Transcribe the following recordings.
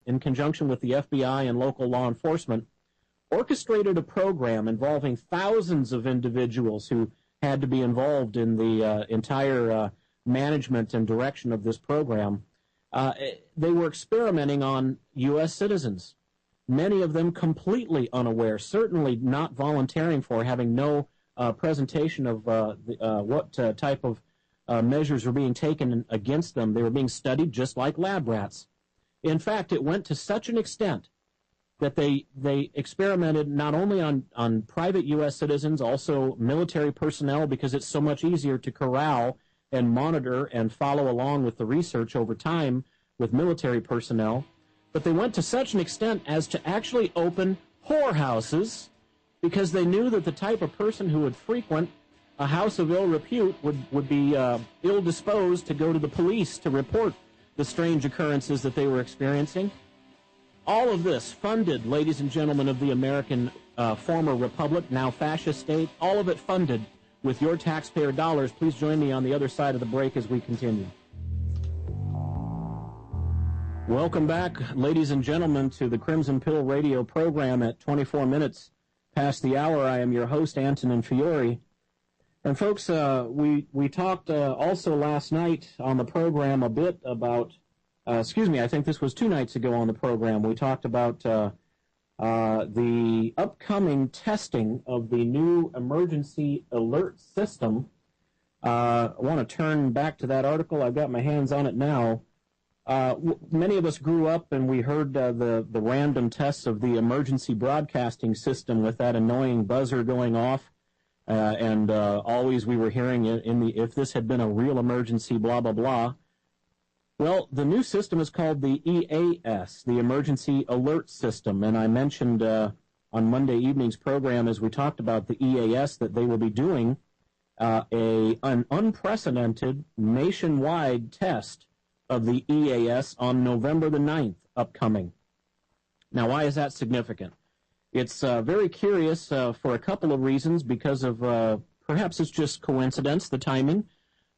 in conjunction with the FBI and local law enforcement, orchestrated a program involving thousands of individuals who had to be involved in the entire management and direction of this program. They were experimenting on U.S. citizens, many of them completely unaware, certainly not volunteering for, having no presentation of what type of measures were being taken against them. They were being studied just like lab rats. In fact, it went to such an extent that they experimented not only on private U.S. citizens, also military personnel, because it's so much easier to corral and monitor and follow along with the research over time with military personnel. But they went to such an extent as to actually open whorehouses, because they knew that the type of person who would frequent a house of ill repute would be ill-disposed to go to the police to report the strange occurrences that they were experiencing. All of this funded, ladies and gentlemen of the American former republic, now fascist state, all of it funded with your taxpayer dollars. Please join me on the other side of the break as we continue. Welcome back, ladies and gentlemen, to the Crimson Pill radio program at 24 minutes past the hour. I am your host, Antonin Fiore. And folks, we talked also last night on the program a bit about, I think this was 2 nights ago on the program, we talked about the upcoming testing of the new emergency alert system. I want to turn back to that article. I've got my hands on it now. Many of us grew up and we heard the random tests of the emergency broadcasting system with that annoying buzzer going off. And always we were hearing if this had been a real emergency, blah, blah, blah. Well, the new system is called the EAS, the Emergency Alert System. And I mentioned on Monday evening's program, as we talked about the EAS, that they will be doing an unprecedented nationwide test of the EAS on November the 9th upcoming. Now, why is that significant? It's very curious for a couple of reasons, because of perhaps it's just coincidence, the timing,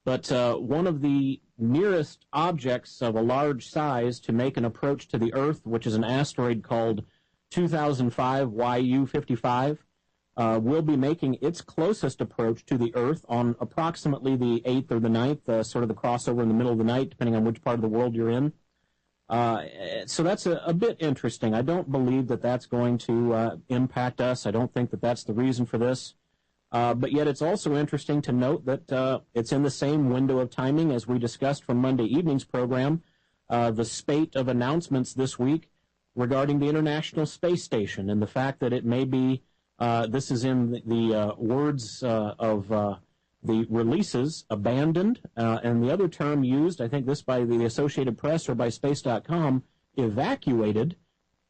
but one of the nearest objects of a large size to make an approach to the Earth, which is an asteroid called 2005 YU-55, will be making its closest approach to the Earth on approximately the 8th or the 9th, sort of the crossover in the middle of the night, depending on which part of the world you're in. So that's a bit interesting. I don't believe that that's going to impact us. I don't think that that's the reason for this. But yet it's also interesting to note that it's in the same window of timing as we discussed from Monday evening's program, the spate of announcements this week regarding the International Space Station and the fact that it may be, this is in the words of the releases, abandoned, and the other term used, I think this by the Associated Press or by Space.com, evacuated.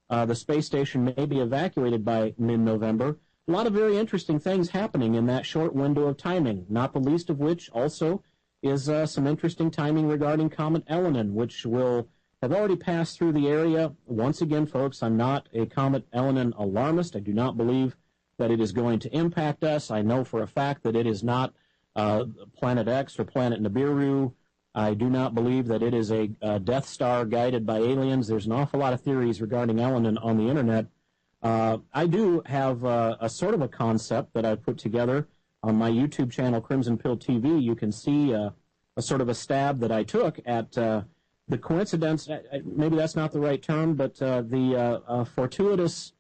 The space station may be evacuated by mid-November. A lot of very interesting things happening in that short window of timing, not the least of which also is some interesting timing regarding Comet Elenin, which will have already passed through the area. Once again, folks, I'm not a Comet Elenin alarmist. I do not believe that it is going to impact us. I know for a fact that it is not Planet X or Planet Nibiru. I do not believe that it is a Death Star guided by aliens. There's an awful lot of theories regarding Elenin on the internet. I do have a sort of a concept that I put together on my YouTube channel, Crimson Pill TV. You can see a sort of a stab that I took at the coincidence, maybe that's not the right term, but the fortuitous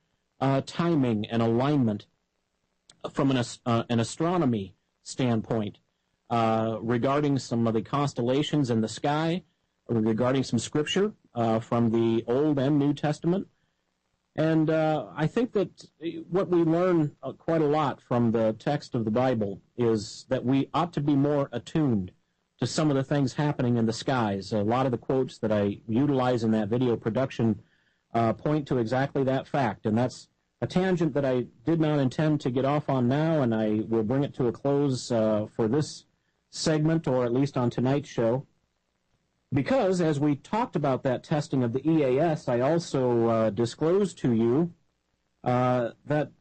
timing and alignment from an astronomy standpoint regarding some of the constellations in the sky, regarding some scripture from the Old and New Testament. And I think that what we learn quite a lot from the text of the Bible is that we ought to be more attuned to some of the things happening in the skies. A lot of the quotes that I utilize in that video production point to exactly that fact. And that's a tangent that I did not intend to get off on now, and I will bring it to a close for this segment, or at least on tonight's show. Because, as we talked about that testing of the EAS, I also disclosed to you that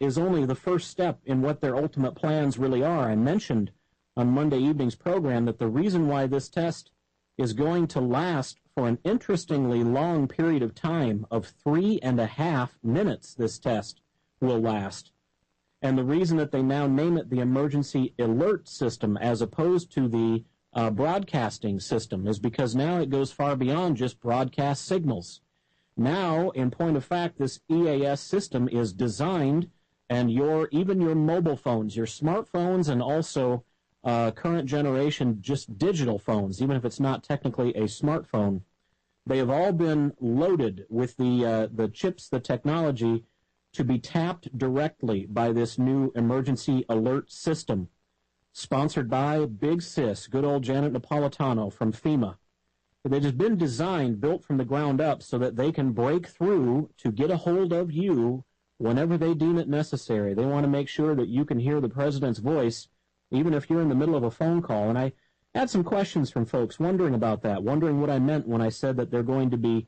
is only the first step in what their ultimate plans really are. I mentioned on Monday evening's program that the reason why this test is going to last for an interestingly long period of time of 3.5 minutes. This test will last. And the reason that they now name it the emergency alert system as opposed to the broadcasting system is because now it goes far beyond just broadcast signals. Now, in point of fact, this EAS system is designed, and even your mobile phones, your smartphones, and also current generation just digital phones, even if it's not technically a smartphone, they have all been loaded with the chips, the technology, to be tapped directly by this new emergency alert system, sponsored by Big Sis, good old Janet Napolitano from FEMA. It has been designed, built from the ground up, so that they can break through to get a hold of you whenever they deem it necessary. They want to make sure that you can hear the president's voice, even if you're in the middle of a phone call. And I had some questions from folks wondering about that, wondering what I meant when I said that they're going to be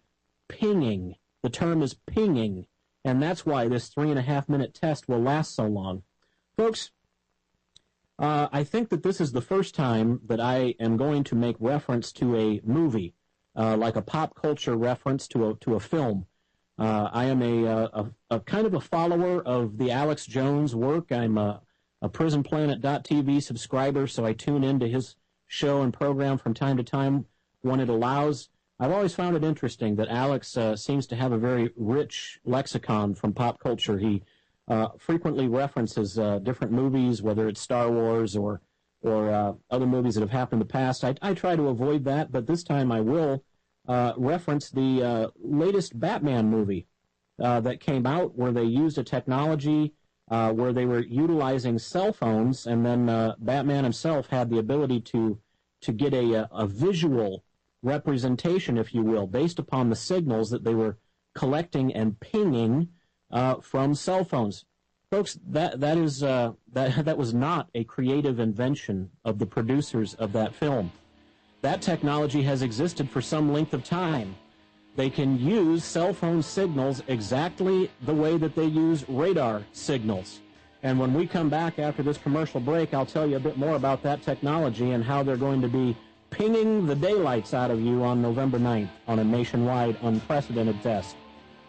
pinging. The term is pinging, and that's why this 3.5-minute test will last so long. Folks, I think that this is the first time that I am going to make reference to a movie, like a pop culture reference to a film. I am a kind of a follower of the Alex Jones work. I'm a PrisonPlanet.tv subscriber, so I tune into his show and program from time to time when it allows. I've always found it interesting that Alex seems to have a very rich lexicon from pop culture. He frequently references different movies, whether it's Star Wars or other movies that have happened in the past. I try to avoid that, but this time I will reference the latest Batman movie that came out, where they used a technology where they were utilizing cell phones, and then Batman himself had the ability to get a visual representation, if you will, based upon the signals that they were collecting and pinging from cell phones. Folks, that was not a creative invention of the producers of that film. That technology has existed for some length of time. They can use cell phone signals exactly the way that they use radar signals. And when we come back after this commercial break, I'll tell you a bit more about that technology and how they're going to be pinging the daylights out of you on November 9th on a nationwide unprecedented test.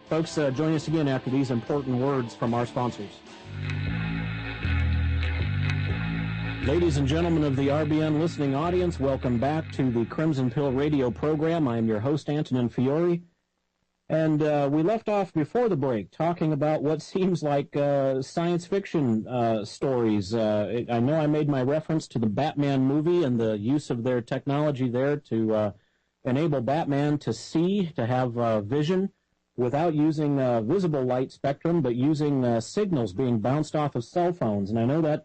Folks, join us again after these important words from our sponsors. Ladies and gentlemen of the RBN listening audience, welcome back to the Crimson Pill radio program. I am your host, Antonin Fiore. And we left off before the break talking about what seems like science fiction stories. I know I made my reference to the Batman movie and the use of their technology there to enable Batman to see, to have vision, without using visible light spectrum, but using signals being bounced off of cell phones. And I know that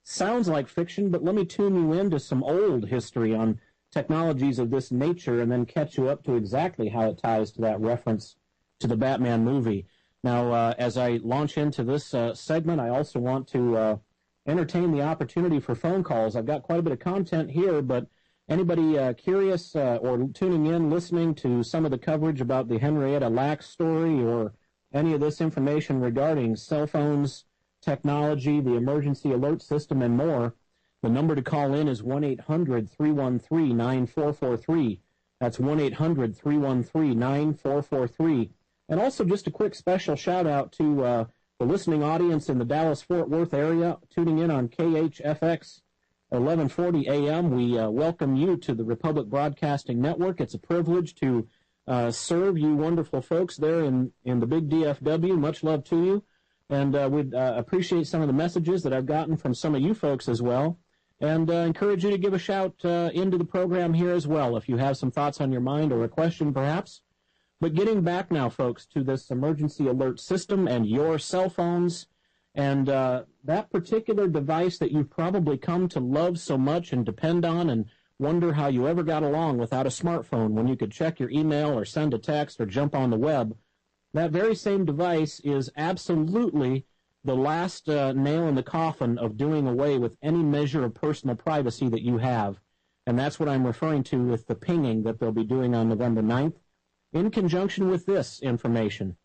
sounds like fiction, but let me tune you into some old history on technologies of this nature and then catch you up to exactly how it ties to that reference to the Batman movie. Now, as I launch into this segment, I also want to entertain the opportunity for phone calls. I've got quite a bit of content here, but anybody curious or tuning in, listening to some of the coverage about the Henrietta Lacks story or any of this information regarding cell phones, technology, the emergency alert system, and more, the number to call in is 1-800-313-9443. That's 1-800-313-9443. And also just a quick special shout-out to the listening audience in the Dallas-Fort Worth area, tuning in on KHFX 1140 AM. We welcome you to the Republic Broadcasting Network. It's a privilege to serve you wonderful folks there in the big DFW. Much love to you. And we'd appreciate some of the messages that I've gotten from some of you folks as well. And encourage you to give a shout into the program here as well if you have some thoughts on your mind or a question perhaps. But getting back now, folks, to this emergency alert system and your cell phones and that particular device that you've probably come to love so much and depend on and wonder how you ever got along without a smartphone when you could check your email or send a text or jump on the web. That very same device is absolutely the last nail in the coffin of doing away with any measure of personal privacy that you have. And that's what I'm referring to with the pinging that they'll be doing on November 9th. In conjunction with this information,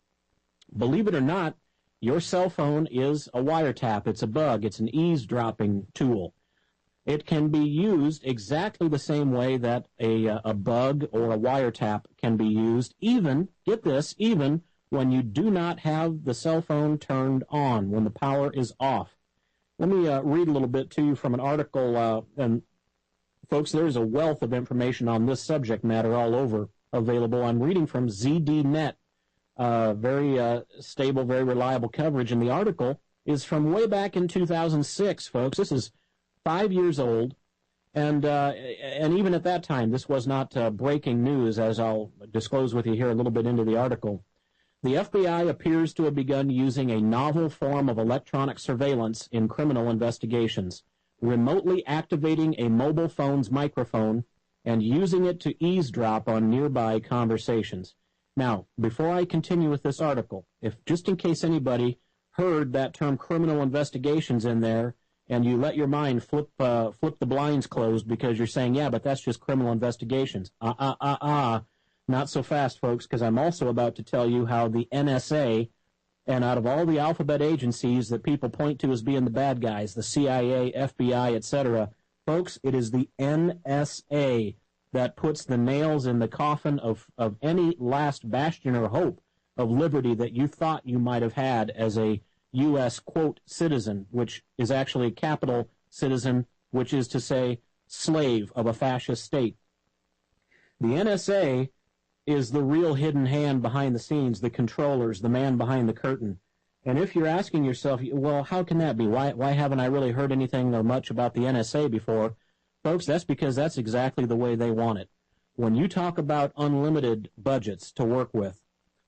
believe it or not, your cell phone is a wiretap. It's a bug. It's an eavesdropping tool. It can be used exactly the same way that a bug or a wiretap can be used, even, get this, even when you do not have the cell phone turned on, when the power is off. Let me read a little bit to you from an article, and folks, there's a wealth of information on this subject matter all over available. I'm reading from ZDNet, very stable, very reliable coverage, and the article is from way back in 2006, folks. This is 5 years old, and even at that time, this was not breaking news, as I'll disclose with you here a little bit into the article. The FBI appears to have begun using a novel form of electronic surveillance in criminal investigations, remotely activating a mobile phone's microphone and using it to eavesdrop on nearby conversations. Now, before I continue with this article, if just in case anybody heard that term criminal investigations in there, and you let your mind flip the blinds closed because you're saying, yeah, but that's just criminal investigations. Not so fast, folks, because I'm also about to tell you how the NSA, and out of all the alphabet agencies that people point to as being the bad guys, the CIA, FBI, etc., folks, it is the NSA that puts the nails in the coffin of any last bastion or hope of liberty that you thought you might have had as a U.S., quote, citizen, which is actually a capital citizen, which is to say slave of a fascist state. The NSA is the real hidden hand behind the scenes, the controllers, the man behind the curtain. And if you're asking yourself, well, how can that be? Why haven't I really heard anything or much about the NSA before? Folks, that's because that's exactly the way they want it. When you talk about unlimited budgets to work with,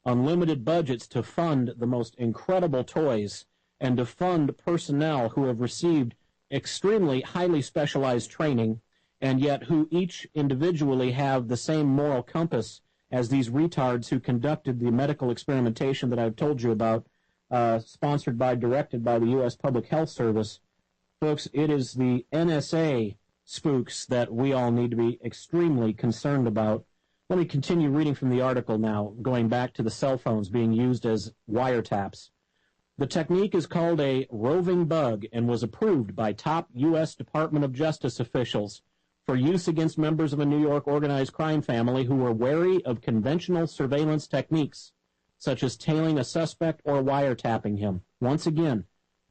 unlimited budgets to fund the most incredible toys and to fund personnel who have received extremely highly specialized training and yet who each individually have the same moral compass as these retards who conducted the medical experimentation that I've told you about, directed by the U.S. Public Health Service. Folks, it is the NSA spooks that we all need to be extremely concerned about. Let me continue reading from the article now, going back to the cell phones being used as wiretaps. The technique is called a roving bug and was approved by top U.S. Department of Justice officials for use against members of a New York organized crime family who were wary of conventional surveillance techniques, such as tailing a suspect or wiretapping him. Once again,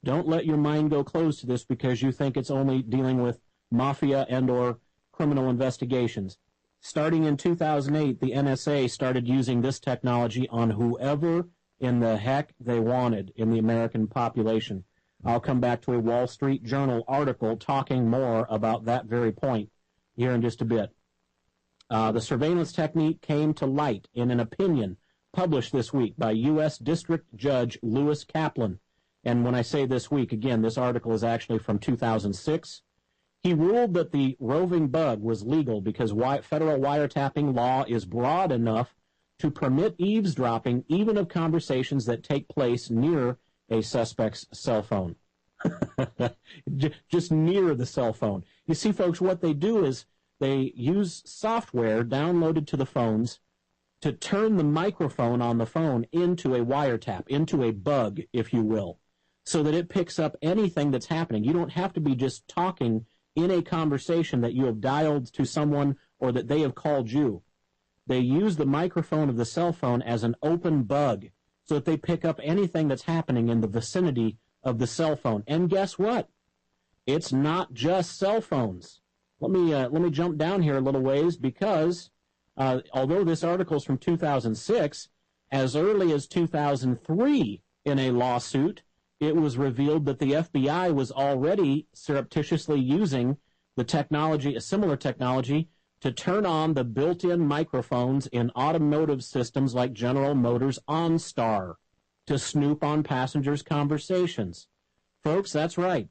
don't let your mind go closed to this because you think it's only dealing with mafia and or criminal investigations. Starting in 2008, the NSA started using this technology on whoever in the heck they wanted in the American population. I'll come back to a Wall Street Journal article talking more about that very point here in just a bit. The surveillance technique came to light in an opinion published this week by U.S. District Judge Lewis Kaplan. And when I say this week, again, this article is actually from 2006. He ruled that the roving bug was legal because federal wiretapping law is broad enough to permit eavesdropping even of conversations that take place near a suspect's cell phone. Just near the cell phone. You see, folks, what they do is they use software downloaded to the phones to turn the microphone on the phone into a wiretap, into a bug, if you will, so that it picks up anything that's happening. You don't have to be just talking in a conversation that you have dialed to someone or that they have called you. They use the microphone of the cell phone as an open bug so that they pick up anything that's happening in the vicinity of the cell phone. And guess what? It's not just cell phones. Let me jump down here a little ways because although this article is from 2006, as early as 2003 in a lawsuit, it was revealed that the FBI was already surreptitiously using the technology, a similar technology, to turn on the built-in microphones in automotive systems like General Motors OnStar to snoop on passengers' conversations. Folks, that's right.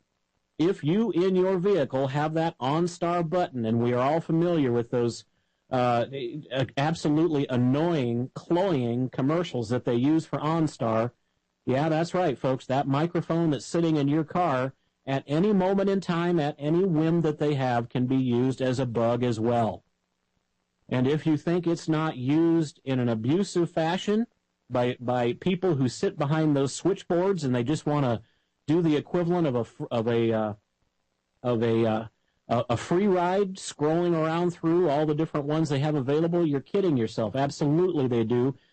If you in your vehicle have that OnStar button, and we are all familiar with those absolutely annoying, cloying commercials that they use for OnStar, yeah, that's right, folks. That microphone that's sitting in your car at any moment in time, at any whim that they have, can be used as a bug as well. And if you think it's not used in an abusive fashion by people who sit behind those switchboards and they just want to do the equivalent of a free ride, scrolling around through all the different ones they have available? You're kidding yourself. Absolutely they do.